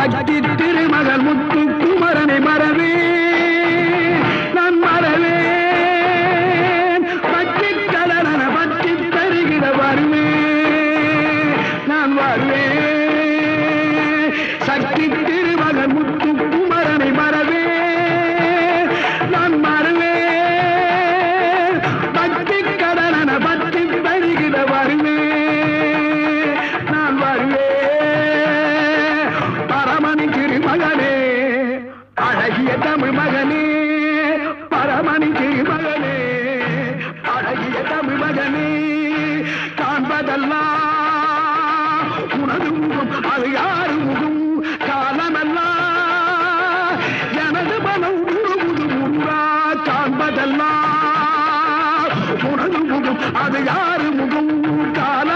சக்தி திருமகள் முத்து குமரனை மறவே நான் மறவேன் பற்றி கடலன பற்றி தருகிற வருவேன் நான் வருவேன் சக்தி திருமகள் முத்து குமரனை மறவே நான் மறவேன் பற்றி கடலன பற்றி தருகிற வருவேன் நான் வருவேன் பரமணி திருமகனே அழகிய தமிழ் மகனே பரமணி திருமகனே அழகிய தமிழ் மகனே காண்பதெல்லாம் உனது முகம் அது யாரு முகம் காலமெல்லாம் எனது மனம் முழுமுது முருகா காண்பதெல்லாம் உனது முகம் அது யாரு முகம் கால